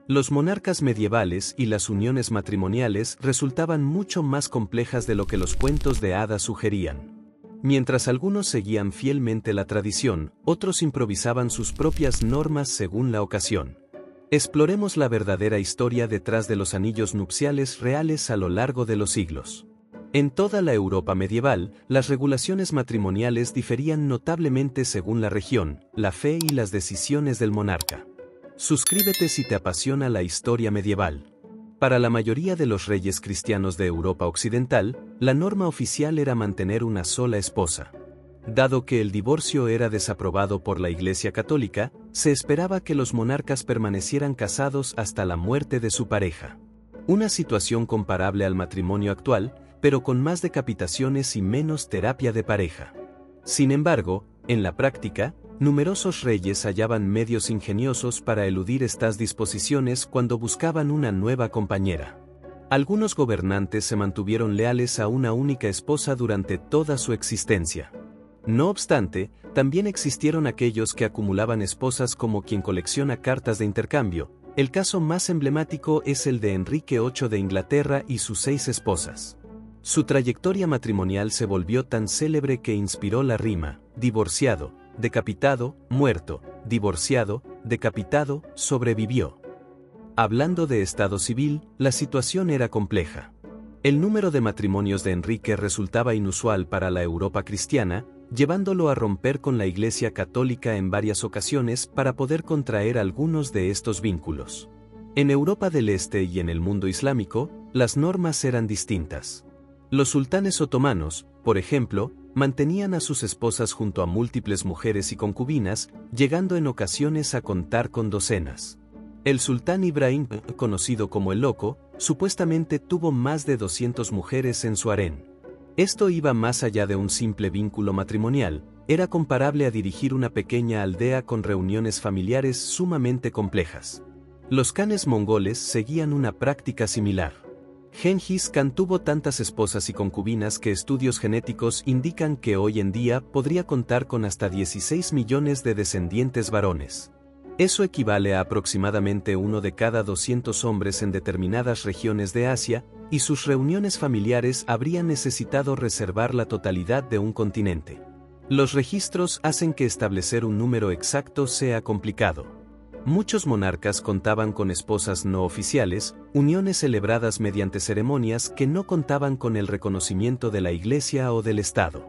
Los monarcas medievales y las uniones matrimoniales resultaban mucho más complejas de lo que los cuentos de hadas sugerían. Mientras algunos seguían fielmente la tradición, otros improvisaban sus propias normas según la ocasión. Exploremos la verdadera historia detrás de los anillos nupciales reales a lo largo de los siglos. En toda la Europa medieval, las regulaciones matrimoniales diferían notablemente según la región, la fe y las decisiones del monarca. Suscríbete si te apasiona la historia medieval. Para la mayoría de los reyes cristianos de Europa occidental, la norma oficial era mantener una sola esposa. Dado que el divorcio era desaprobado por la Iglesia Católica, se esperaba que los monarcas permanecieran casados hasta la muerte de su pareja. Una situación comparable al matrimonio actual, pero con más decapitaciones y menos terapia de pareja. Sin embargo, en la práctica, numerosos reyes hallaban medios ingeniosos para eludir estas disposiciones cuando buscaban una nueva compañera. Algunos gobernantes se mantuvieron leales a una única esposa durante toda su existencia. No obstante, también existieron aquellos que acumulaban esposas como quien colecciona cartas de intercambio. El caso más emblemático es el de Enrique VIII de Inglaterra y sus 6 esposas. Su trayectoria matrimonial se volvió tan célebre que inspiró la rima: divorciado, decapitado, muerto, divorciado, decapitado, sobrevivió. Hablando de estado civil, la situación era compleja. El número de matrimonios de Enrique resultaba inusual para la Europa cristiana, llevándolo a romper con la Iglesia Católica en varias ocasiones para poder contraer algunos de estos vínculos. En Europa del Este y en el mundo islámico, las normas eran distintas. Los sultanes otomanos, por ejemplo, mantenían a sus esposas junto a múltiples mujeres y concubinas, llegando en ocasiones a contar con docenas. El sultán Ibrahim, conocido como el Loco, supuestamente tuvo más de 200 mujeres en su harén. Esto iba más allá de un simple vínculo matrimonial, era comparable a dirigir una pequeña aldea con reuniones familiares sumamente complejas. Los kanes mongoles seguían una práctica similar. Gengis Khan tuvo tantas esposas y concubinas que estudios genéticos indican que hoy en día podría contar con hasta 16 millones de descendientes varones. Eso equivale a aproximadamente 1 de cada 200 hombres en determinadas regiones de Asia, y sus reuniones familiares habrían necesitado reservar la totalidad de un continente. Los registros hacen que establecer un número exacto sea complicado. Muchos monarcas contaban con esposas no oficiales, uniones celebradas mediante ceremonias que no contaban con el reconocimiento de la Iglesia o del Estado.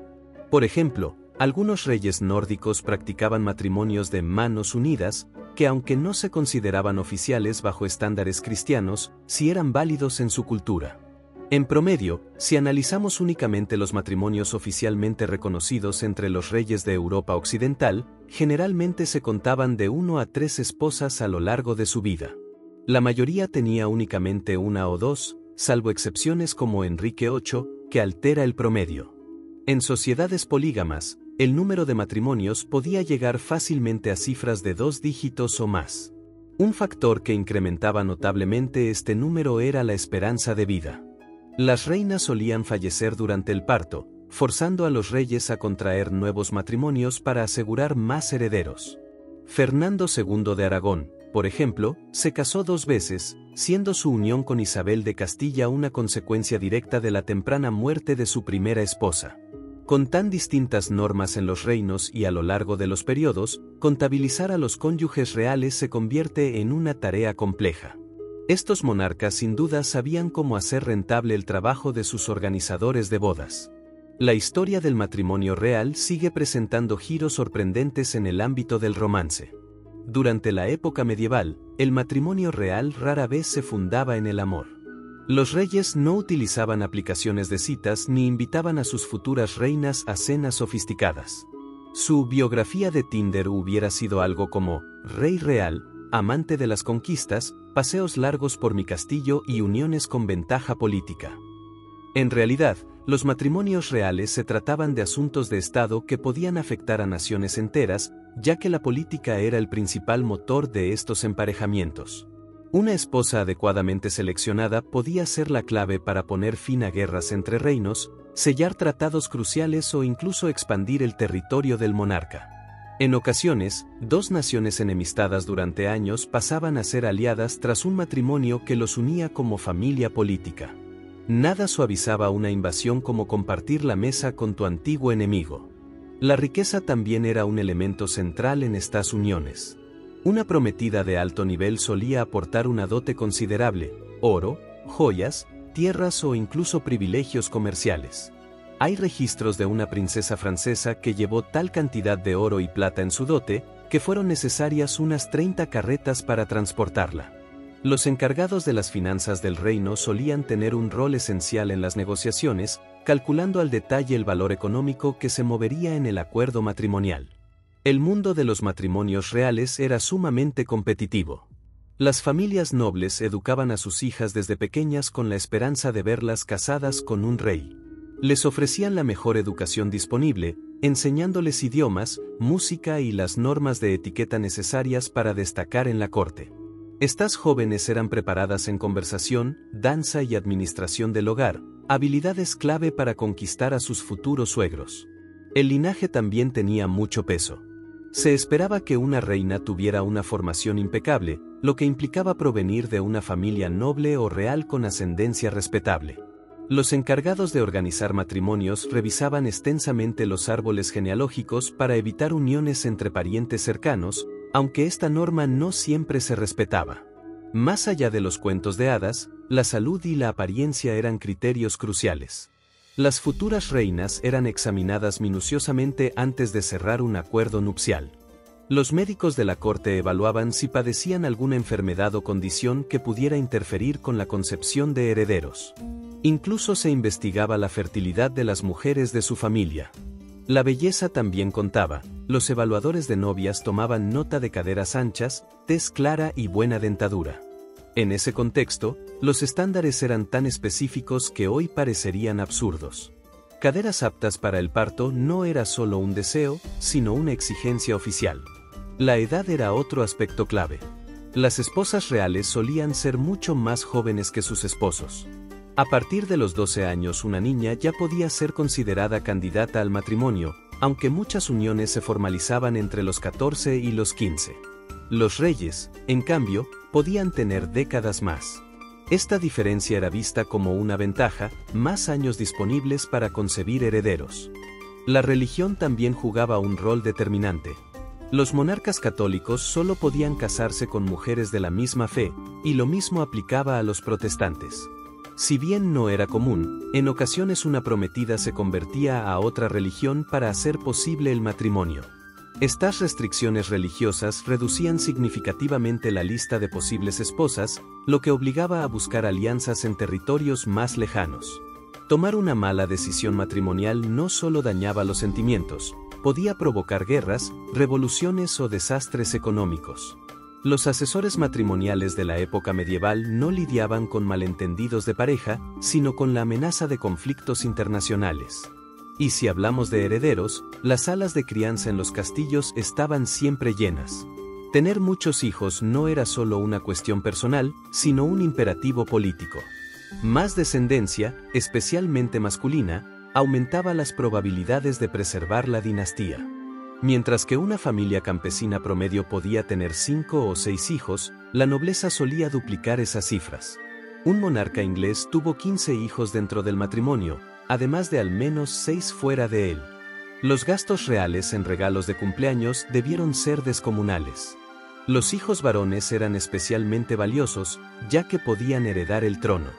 Por ejemplo, algunos reyes nórdicos practicaban matrimonios de manos unidas, que aunque no se consideraban oficiales bajo estándares cristianos, sí eran válidos en su cultura. En promedio, si analizamos únicamente los matrimonios oficialmente reconocidos entre los reyes de Europa occidental, generalmente se contaban de 1 a 3 esposas a lo largo de su vida. La mayoría tenía únicamente 1 o 2, salvo excepciones como Enrique VIII, que altera el promedio. En sociedades polígamas, el número de matrimonios podía llegar fácilmente a cifras de 2 dígitos o más. Un factor que incrementaba notablemente este número era la esperanza de vida. Las reinas solían fallecer durante el parto, forzando a los reyes a contraer nuevos matrimonios para asegurar más herederos. Fernando II de Aragón, por ejemplo, se casó 2 veces, siendo su unión con Isabel de Castilla una consecuencia directa de la temprana muerte de su primera esposa. Con tan distintas normas en los reinos y a lo largo de los periodos, contabilizar a los cónyuges reales se convierte en una tarea compleja. Estos monarcas sin duda sabían cómo hacer rentable el trabajo de sus organizadores de bodas. La historia del matrimonio real sigue presentando giros sorprendentes en el ámbito del romance. Durante la época medieval, el matrimonio real rara vez se fundaba en el amor. Los reyes no utilizaban aplicaciones de citas ni invitaban a sus futuras reinas a cenas sofisticadas. Su biografía de Tinder hubiera sido algo como: rey real, amante de las conquistas, paseos largos por mi castillo y uniones con ventaja política. En realidad, los matrimonios reales se trataban de asuntos de Estado que podían afectar a naciones enteras, ya que la política era el principal motor de estos emparejamientos. Una esposa adecuadamente seleccionada podía ser la clave para poner fin a guerras entre reinos, sellar tratados cruciales o incluso expandir el territorio del monarca. En ocasiones, dos naciones enemistadas durante años pasaban a ser aliadas tras un matrimonio que los unía como familia política. Nada suavizaba una invasión como compartir la mesa con tu antiguo enemigo. La riqueza también era un elemento central en estas uniones. Una prometida de alto nivel solía aportar una dote considerable: oro, joyas, tierras o incluso privilegios comerciales. Hay registros de una princesa francesa que llevó tal cantidad de oro y plata en su dote, que fueron necesarias unas 30 carretas para transportarla. Los encargados de las finanzas del reino solían tener un rol esencial en las negociaciones, calculando al detalle el valor económico que se movería en el acuerdo matrimonial. El mundo de los matrimonios reales era sumamente competitivo. Las familias nobles educaban a sus hijas desde pequeñas con la esperanza de verlas casadas con un rey. Les ofrecían la mejor educación disponible, enseñándoles idiomas, música y las normas de etiqueta necesarias para destacar en la corte. Estas jóvenes eran preparadas en conversación, danza y administración del hogar, habilidades clave para conquistar a sus futuros suegros. El linaje también tenía mucho peso. Se esperaba que una reina tuviera una formación impecable, lo que implicaba provenir de una familia noble o real con ascendencia respetable. Los encargados de organizar matrimonios revisaban extensamente los árboles genealógicos para evitar uniones entre parientes cercanos, aunque esta norma no siempre se respetaba. Más allá de los cuentos de hadas, la salud y la apariencia eran criterios cruciales. Las futuras reinas eran examinadas minuciosamente antes de cerrar un acuerdo nupcial. Los médicos de la corte evaluaban si padecían alguna enfermedad o condición que pudiera interferir con la concepción de herederos. Incluso se investigaba la fertilidad de las mujeres de su familia. La belleza también contaba. Los evaluadores de novias tomaban nota de caderas anchas, tez clara y buena dentadura. En ese contexto, los estándares eran tan específicos que hoy parecerían absurdos. Caderas aptas para el parto no era solo un deseo, sino una exigencia oficial. La edad era otro aspecto clave. Las esposas reales solían ser mucho más jóvenes que sus esposos. A partir de los 12 años una niña ya podía ser considerada candidata al matrimonio, aunque muchas uniones se formalizaban entre los 14 y los 15. Los reyes, en cambio, podían tener décadas más. Esta diferencia era vista como una ventaja: más años disponibles para concebir herederos. La religión también jugaba un rol determinante. Los monarcas católicos solo podían casarse con mujeres de la misma fe, y lo mismo aplicaba a los protestantes. Si bien no era común, en ocasiones una prometida se convertía a otra religión para hacer posible el matrimonio. Estas restricciones religiosas reducían significativamente la lista de posibles esposas, lo que obligaba a buscar alianzas en territorios más lejanos. Tomar una mala decisión matrimonial no solo dañaba los sentimientos, podía provocar guerras, revoluciones o desastres económicos. Los asesores matrimoniales de la época medieval no lidiaban con malentendidos de pareja, sino con la amenaza de conflictos internacionales. Y si hablamos de herederos, las salas de crianza en los castillos estaban siempre llenas. Tener muchos hijos no era solo una cuestión personal, sino un imperativo político. Más descendencia, especialmente masculina, aumentaba las probabilidades de preservar la dinastía. Mientras que una familia campesina promedio podía tener 5 o 6 hijos, la nobleza solía duplicar esas cifras. Un monarca inglés tuvo 15 hijos dentro del matrimonio, además de al menos 6 fuera de él. Los gastos reales en regalos de cumpleaños debieron ser descomunales. Los hijos varones eran especialmente valiosos, ya que podían heredar el trono.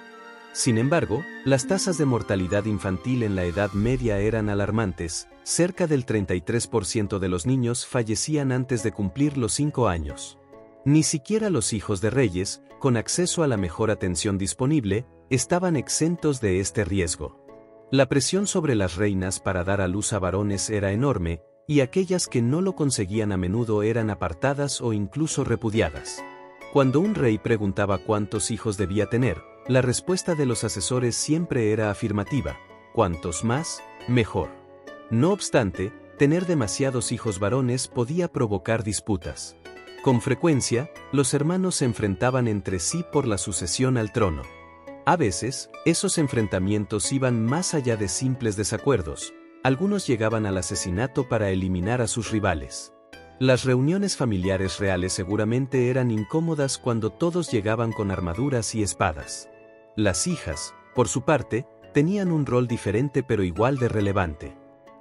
Sin embargo, las tasas de mortalidad infantil en la Edad Media eran alarmantes. Cerca del 33% de los niños fallecían antes de cumplir los 5 años. Ni siquiera los hijos de reyes, con acceso a la mejor atención disponible, estaban exentos de este riesgo. La presión sobre las reinas para dar a luz a varones era enorme, y aquellas que no lo conseguían a menudo eran apartadas o incluso repudiadas. Cuando un rey preguntaba cuántos hijos debía tener, la respuesta de los asesores siempre era afirmativa: cuantos más, mejor. No obstante, tener demasiados hijos varones podía provocar disputas. Con frecuencia, los hermanos se enfrentaban entre sí por la sucesión al trono. A veces, esos enfrentamientos iban más allá de simples desacuerdos. Algunos llegaban al asesinato para eliminar a sus rivales. Las reuniones familiares reales seguramente eran incómodas cuando todos llegaban con armaduras y espadas. Las hijas, por su parte, tenían un rol diferente pero igual de relevante.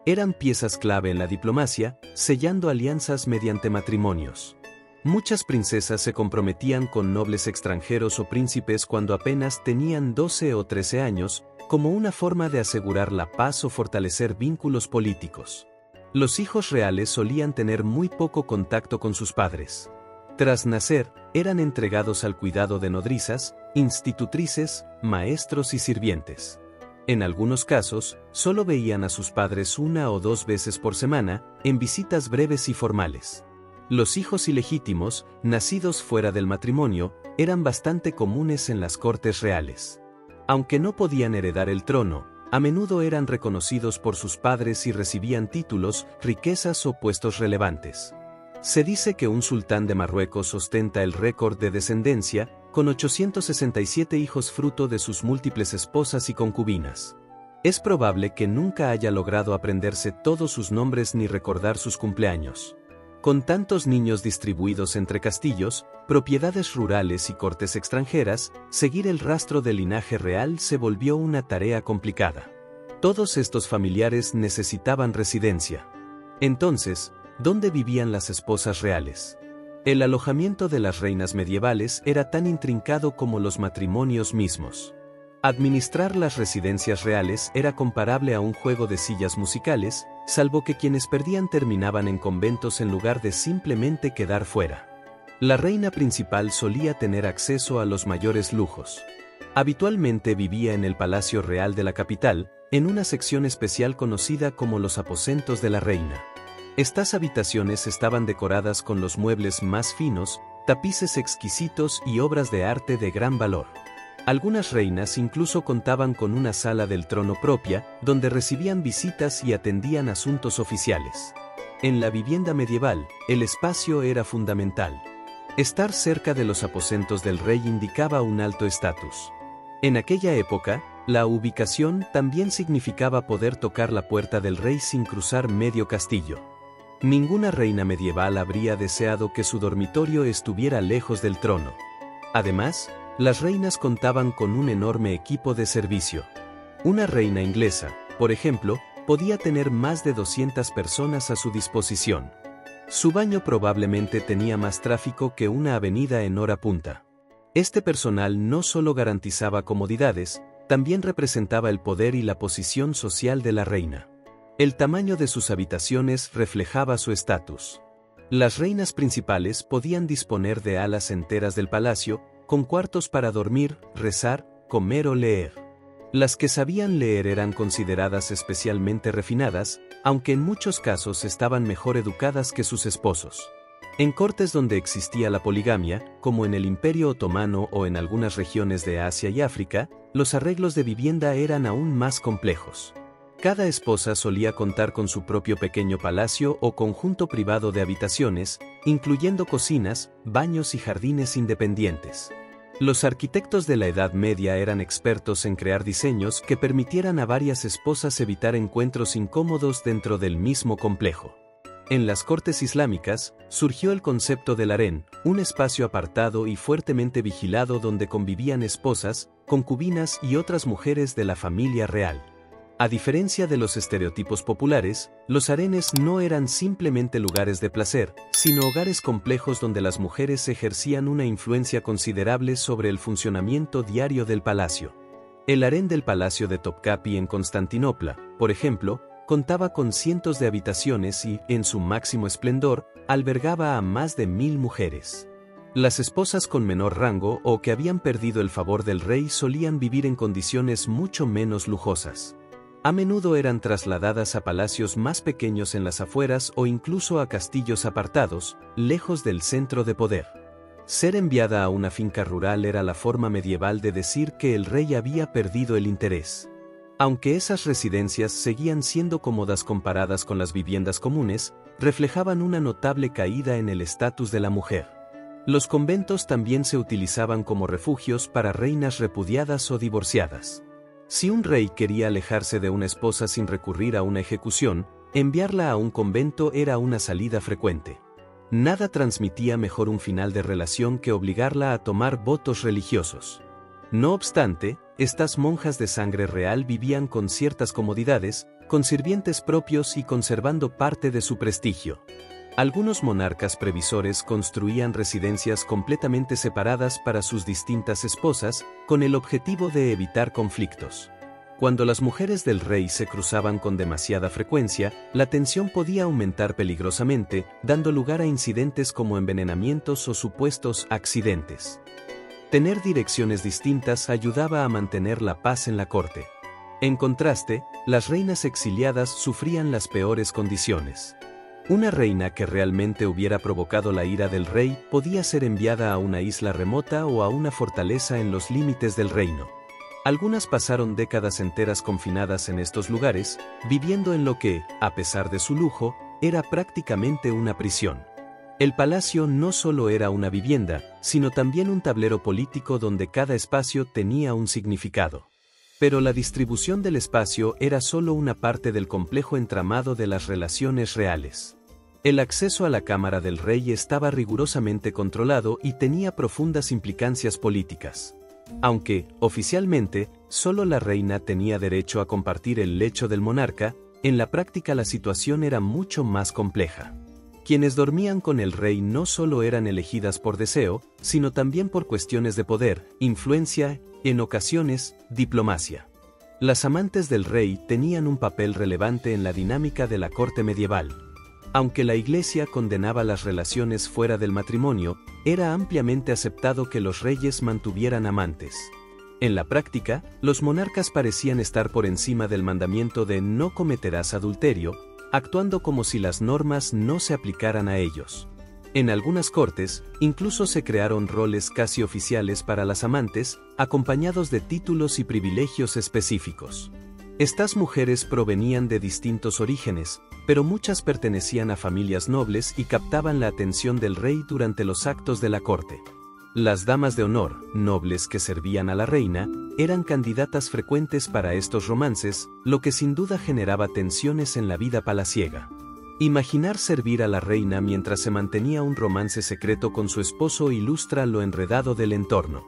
Eran piezas clave en la diplomacia, sellando alianzas mediante matrimonios. Muchas princesas se comprometían con nobles extranjeros o príncipes cuando apenas tenían 12 o 13 años, como una forma de asegurar la paz o fortalecer vínculos políticos. Los hijos reales solían tener muy poco contacto con sus padres. Tras nacer, eran entregados al cuidado de nodrizas, institutrices, maestros y sirvientes. En algunos casos, solo veían a sus padres 1 o 2 veces por semana, en visitas breves y formales. Los hijos ilegítimos, nacidos fuera del matrimonio, eran bastante comunes en las cortes reales. Aunque no podían heredar el trono, a menudo eran reconocidos por sus padres y recibían títulos, riquezas o puestos relevantes. Se dice que un sultán de Marruecos ostenta el récord de descendencia, con 867 hijos fruto de sus múltiples esposas y concubinas. Es probable que nunca haya logrado aprenderse todos sus nombres ni recordar sus cumpleaños. Con tantos niños distribuidos entre castillos, propiedades rurales y cortes extranjeras, seguir el rastro del linaje real se volvió una tarea complicada. Todos estos familiares necesitaban residencia. Entonces, ¿dónde vivían las esposas reales? El alojamiento de las reinas medievales era tan intrincado como los matrimonios mismos. Administrar las residencias reales era comparable a un juego de sillas musicales, salvo que quienes perdían terminaban en conventos en lugar de simplemente quedar fuera. La reina principal solía tener acceso a los mayores lujos. Habitualmente vivía en el Palacio Real de la capital, en una sección especial conocida como los aposentos de la reina. Estas habitaciones estaban decoradas con los muebles más finos, tapices exquisitos y obras de arte de gran valor. Algunas reinas incluso contaban con una sala del trono propia, donde recibían visitas y atendían asuntos oficiales. En la vivienda medieval, el espacio era fundamental. Estar cerca de los aposentos del rey indicaba un alto estatus. En aquella época, la ubicación también significaba poder tocar la puerta del rey sin cruzar medio castillo. Ninguna reina medieval habría deseado que su dormitorio estuviera lejos del trono. Además, las reinas contaban con un enorme equipo de servicio. Una reina inglesa, por ejemplo, podía tener más de 200 personas a su disposición. Su baño probablemente tenía más tráfico que una avenida en hora punta. Este personal no solo garantizaba comodidades, también representaba el poder y la posición social de la reina. El tamaño de sus habitaciones reflejaba su estatus. Las reinas principales podían disponer de alas enteras del palacio, con cuartos para dormir, rezar, comer o leer. Las que sabían leer eran consideradas especialmente refinadas, aunque en muchos casos estaban mejor educadas que sus esposos. En cortes donde existía la poligamia, como en el Imperio Otomano o en algunas regiones de Asia y África, los arreglos de vivienda eran aún más complejos. Cada esposa solía contar con su propio pequeño palacio o conjunto privado de habitaciones, incluyendo cocinas, baños y jardines independientes. Los arquitectos de la Edad Media eran expertos en crear diseños que permitieran a varias esposas evitar encuentros incómodos dentro del mismo complejo. En las cortes islámicas, surgió el concepto del harén, un espacio apartado y fuertemente vigilado donde convivían esposas, concubinas y otras mujeres de la familia real. A diferencia de los estereotipos populares, los harenes no eran simplemente lugares de placer, sino hogares complejos donde las mujeres ejercían una influencia considerable sobre el funcionamiento diario del palacio. El harén del Palacio de Topkapi en Constantinopla, por ejemplo, contaba con cientos de habitaciones y, en su máximo esplendor, albergaba a más de 1000 mujeres. Las esposas con menor rango o que habían perdido el favor del rey solían vivir en condiciones mucho menos lujosas. A menudo eran trasladadas a palacios más pequeños en las afueras o incluso a castillos apartados, lejos del centro de poder. Ser enviada a una finca rural era la forma medieval de decir que el rey había perdido el interés. Aunque esas residencias seguían siendo cómodas comparadas con las viviendas comunes, reflejaban una notable caída en el estatus de la mujer. Los conventos también se utilizaban como refugios para reinas repudiadas o divorciadas. Si un rey quería alejarse de una esposa sin recurrir a una ejecución, enviarla a un convento era una salida frecuente. Nada transmitía mejor un final de relación que obligarla a tomar votos religiosos. No obstante, estas monjas de sangre real vivían con ciertas comodidades, con sirvientes propios y conservando parte de su prestigio. Algunos monarcas previsores construían residencias completamente separadas para sus distintas esposas, con el objetivo de evitar conflictos. Cuando las mujeres del rey se cruzaban con demasiada frecuencia, la tensión podía aumentar peligrosamente, dando lugar a incidentes como envenenamientos o supuestos accidentes. Tener direcciones distintas ayudaba a mantener la paz en la corte. En contraste, las reinas exiliadas sufrían las peores condiciones. Una reina que realmente hubiera provocado la ira del rey podía ser enviada a una isla remota o a una fortaleza en los límites del reino. Algunas pasaron décadas enteras confinadas en estos lugares, viviendo en lo que, a pesar de su lujo, era prácticamente una prisión. El palacio no solo era una vivienda, sino también un tablero político donde cada espacio tenía un significado. Pero la distribución del espacio era solo una parte del complejo entramado de las relaciones reales. El acceso a la cámara del rey estaba rigurosamente controlado y tenía profundas implicancias políticas. Aunque, oficialmente, solo la reina tenía derecho a compartir el lecho del monarca, en la práctica la situación era mucho más compleja. Quienes dormían con el rey no solo eran elegidas por deseo, sino también por cuestiones de poder, influencia, en ocasiones, diplomacia. Las amantes del rey tenían un papel relevante en la dinámica de la corte medieval. Aunque la Iglesia condenaba las relaciones fuera del matrimonio, era ampliamente aceptado que los reyes mantuvieran amantes. En la práctica, los monarcas parecían estar por encima del mandamiento de no cometerás adulterio, actuando como si las normas no se aplicaran a ellos. En algunas cortes, incluso se crearon roles casi oficiales para las amantes, acompañados de títulos y privilegios específicos. Estas mujeres provenían de distintos orígenes, pero muchas pertenecían a familias nobles y captaban la atención del rey durante los actos de la corte. Las damas de honor, nobles que servían a la reina, eran candidatas frecuentes para estos romances, lo que sin duda generaba tensiones en la vida palaciega. Imaginar servir a la reina mientras se mantenía un romance secreto con su esposo ilustra lo enredado del entorno.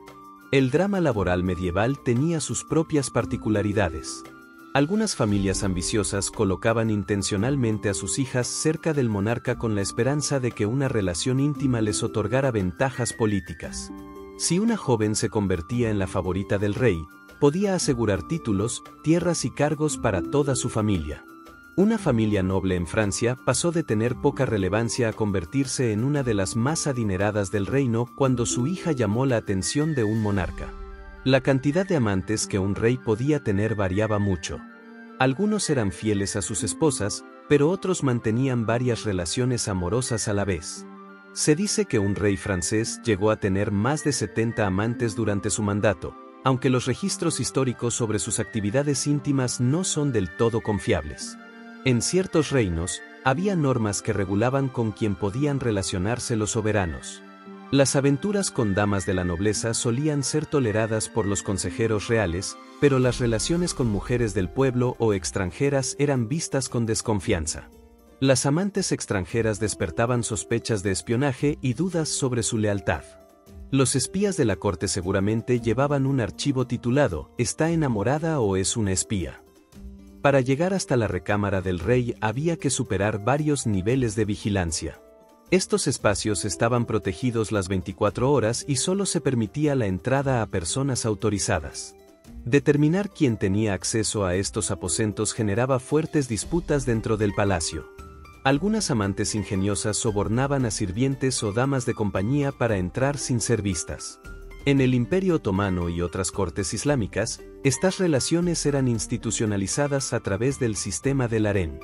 El drama laboral medieval tenía sus propias particularidades. Algunas familias ambiciosas colocaban intencionalmente a sus hijas cerca del monarca con la esperanza de que una relación íntima les otorgara ventajas políticas. Si una joven se convertía en la favorita del rey, podía asegurar títulos, tierras y cargos para toda su familia. Una familia noble en Francia pasó de tener poca relevancia a convertirse en una de las más adineradas del reino cuando su hija llamó la atención de un monarca. La cantidad de amantes que un rey podía tener variaba mucho. Algunos eran fieles a sus esposas, pero otros mantenían varias relaciones amorosas a la vez. Se dice que un rey francés llegó a tener más de 70 amantes durante su mandato, aunque los registros históricos sobre sus actividades íntimas no son del todo confiables. En ciertos reinos, había normas que regulaban con quién podían relacionarse los soberanos. Las aventuras con damas de la nobleza solían ser toleradas por los consejeros reales, pero las relaciones con mujeres del pueblo o extranjeras eran vistas con desconfianza. Las amantes extranjeras despertaban sospechas de espionaje y dudas sobre su lealtad. Los espías de la corte seguramente llevaban un archivo titulado «¿Está enamorada o es una espía?». Para llegar hasta la recámara del rey había que superar varios niveles de vigilancia. Estos espacios estaban protegidos las 24 horas y solo se permitía la entrada a personas autorizadas. Determinar quién tenía acceso a estos aposentos generaba fuertes disputas dentro del palacio. Algunas amantes ingeniosas sobornaban a sirvientes o damas de compañía para entrar sin ser vistas. En el Imperio Otomano y otras cortes islámicas, estas relaciones eran institucionalizadas a través del sistema del harén.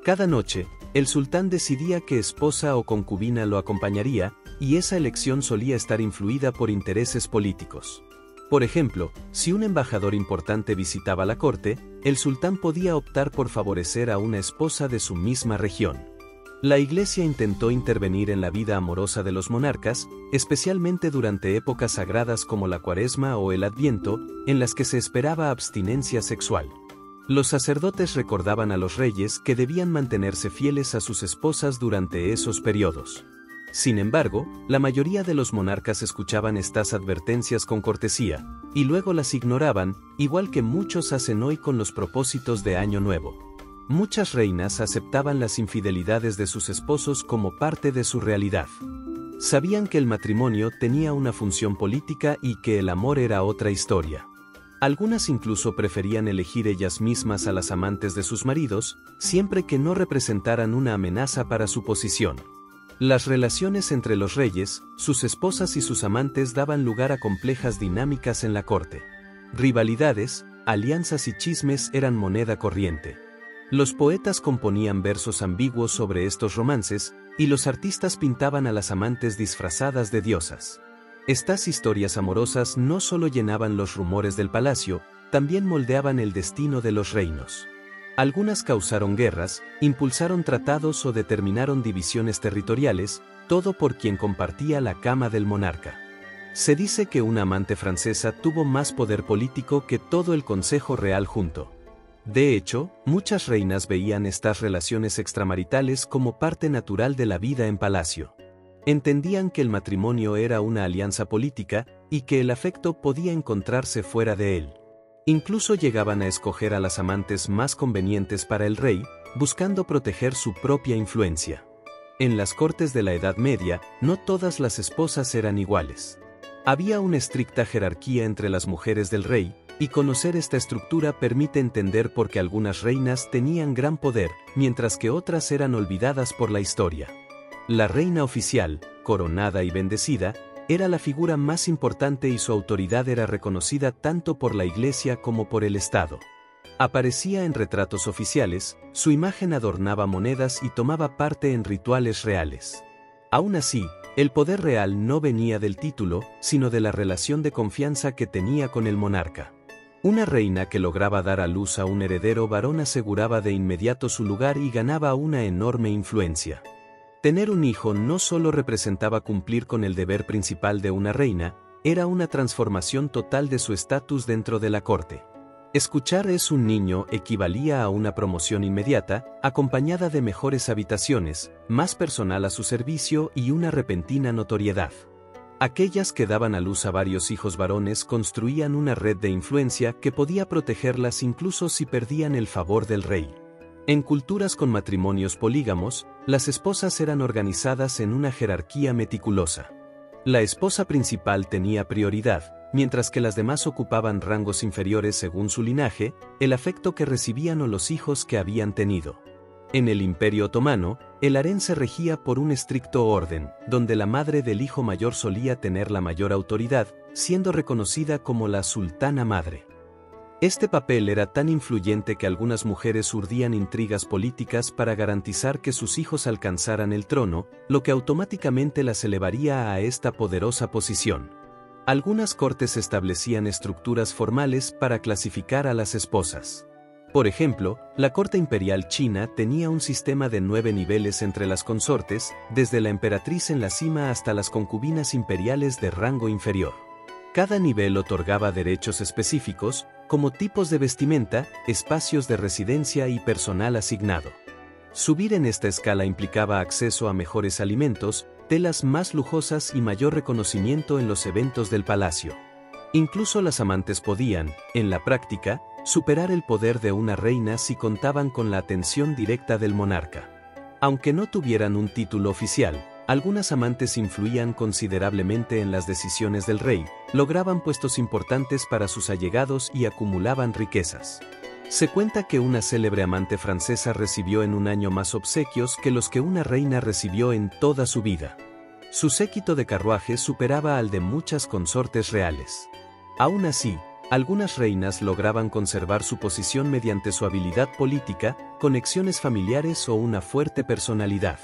Cada noche, el sultán decidía qué esposa o concubina lo acompañaría, y esa elección solía estar influida por intereses políticos. Por ejemplo, si un embajador importante visitaba la corte, el sultán podía optar por favorecer a una esposa de su misma región. La Iglesia intentó intervenir en la vida amorosa de los monarcas, especialmente durante épocas sagradas como la Cuaresma o el Adviento, en las que se esperaba abstinencia sexual. Los sacerdotes recordaban a los reyes que debían mantenerse fieles a sus esposas durante esos periodos. Sin embargo, la mayoría de los monarcas escuchaban estas advertencias con cortesía, y luego las ignoraban, igual que muchos hacen hoy con los propósitos de Año Nuevo. Muchas reinas aceptaban las infidelidades de sus esposos como parte de su realidad. Sabían que el matrimonio tenía una función política y que el amor era otra historia. Algunas incluso preferían elegir ellas mismas a las amantes de sus maridos, siempre que no representaran una amenaza para su posición. Las relaciones entre los reyes, sus esposas y sus amantes daban lugar a complejas dinámicas en la corte. Rivalidades, alianzas y chismes eran moneda corriente. Los poetas componían versos ambiguos sobre estos romances, y los artistas pintaban a las amantes disfrazadas de diosas. Estas historias amorosas no solo llenaban los rumores del palacio, también moldeaban el destino de los reinos. Algunas causaron guerras, impulsaron tratados o determinaron divisiones territoriales, todo por quien compartía la cama del monarca. Se dice que una amante francesa tuvo más poder político que todo el Consejo Real junto. De hecho, muchas reinas veían estas relaciones extramaritales como parte natural de la vida en palacio. Entendían que el matrimonio era una alianza política y que el afecto podía encontrarse fuera de él. Incluso llegaban a escoger a las amantes más convenientes para el rey, buscando proteger su propia influencia. En las cortes de la Edad Media, no todas las esposas eran iguales. Había una estricta jerarquía entre las mujeres del rey, y conocer esta estructura permite entender por qué algunas reinas tenían gran poder, mientras que otras eran olvidadas por la historia. La reina oficial, coronada y bendecida, era la figura más importante y su autoridad era reconocida tanto por la Iglesia como por el Estado. Aparecía en retratos oficiales, su imagen adornaba monedas y tomaba parte en rituales reales. Aún así, el poder real no venía del título, sino de la relación de confianza que tenía con el monarca. Una reina que lograba dar a luz a un heredero varón aseguraba de inmediato su lugar y ganaba una enorme influencia. Tener un hijo no solo representaba cumplir con el deber principal de una reina, era una transformación total de su estatus dentro de la corte. Escuchar "es un niño" equivalía a una promoción inmediata, acompañada de mejores habitaciones, más personal a su servicio y una repentina notoriedad. Aquellas que daban a luz a varios hijos varones construían una red de influencia que podía protegerlas incluso si perdían el favor del rey. En culturas con matrimonios polígamos, las esposas eran organizadas en una jerarquía meticulosa. La esposa principal tenía prioridad, mientras que las demás ocupaban rangos inferiores según su linaje, el afecto que recibían o los hijos que habían tenido. En el Imperio Otomano, el harén se regía por un estricto orden, donde la madre del hijo mayor solía tener la mayor autoridad, siendo reconocida como la sultana madre. Este papel era tan influyente que algunas mujeres urdían intrigas políticas para garantizar que sus hijos alcanzaran el trono, lo que automáticamente las elevaría a esta poderosa posición. Algunas cortes establecían estructuras formales para clasificar a las esposas. Por ejemplo, la corte imperial china tenía un sistema de 9 niveles entre las consortes, desde la emperatriz en la cima hasta las concubinas imperiales de rango inferior. Cada nivel otorgaba derechos específicos, como tipos de vestimenta, espacios de residencia y personal asignado. Subir en esta escala implicaba acceso a mejores alimentos, telas más lujosas y mayor reconocimiento en los eventos del palacio. Incluso las amantes podían, en la práctica, superar el poder de una reina si contaban con la atención directa del monarca. Aunque no tuvieran un título oficial, algunas amantes influían considerablemente en las decisiones del rey, lograban puestos importantes para sus allegados y acumulaban riquezas. Se cuenta que una célebre amante francesa recibió en un año más obsequios que los que una reina recibió en toda su vida. Su séquito de carruajes superaba al de muchas consortes reales. Aún así, algunas reinas lograban conservar su posición mediante su habilidad política, conexiones familiares o una fuerte personalidad.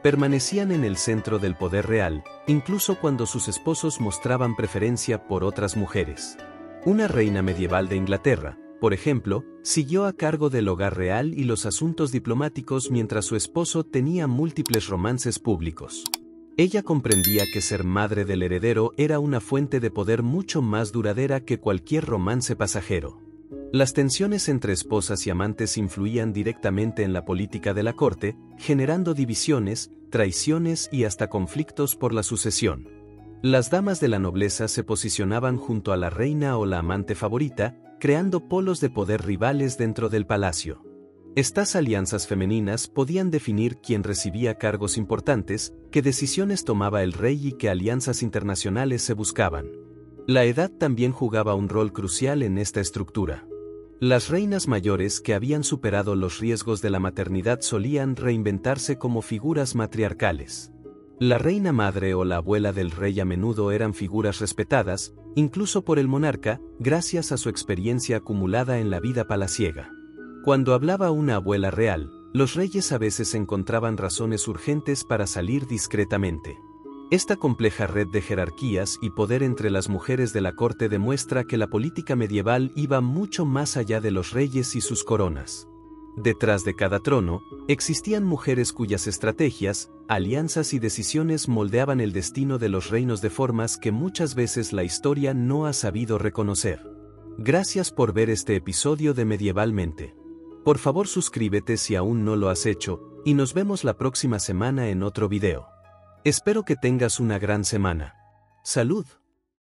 Permanecían en el centro del poder real, incluso cuando sus esposos mostraban preferencia por otras mujeres. Una reina medieval de Inglaterra, por ejemplo, siguió a cargo del hogar real y los asuntos diplomáticos mientras su esposo tenía múltiples romances públicos. Ella comprendía que ser madre del heredero era una fuente de poder mucho más duradera que cualquier romance pasajero. Las tensiones entre esposas y amantes influían directamente en la política de la corte, generando divisiones, traiciones y hasta conflictos por la sucesión. Las damas de la nobleza se posicionaban junto a la reina o la amante favorita, creando polos de poder rivales dentro del palacio. Estas alianzas femeninas podían definir quién recibía cargos importantes, qué decisiones tomaba el rey y qué alianzas internacionales se buscaban. La edad también jugaba un rol crucial en esta estructura. Las reinas mayores que habían superado los riesgos de la maternidad solían reinventarse como figuras matriarcales. La reina madre o la abuela del rey a menudo eran figuras respetadas, incluso por el monarca, gracias a su experiencia acumulada en la vida palaciega. Cuando hablaba una abuela real, los reyes a veces encontraban razones urgentes para salir discretamente. Esta compleja red de jerarquías y poder entre las mujeres de la corte demuestra que la política medieval iba mucho más allá de los reyes y sus coronas. Detrás de cada trono, existían mujeres cuyas estrategias, alianzas y decisiones moldeaban el destino de los reinos de formas que muchas veces la historia no ha sabido reconocer. Gracias por ver este episodio de Medievalmente. Por favor suscríbete si aún no lo has hecho, y nos vemos la próxima semana en otro video. Espero que tengas una gran semana. ¡Salud!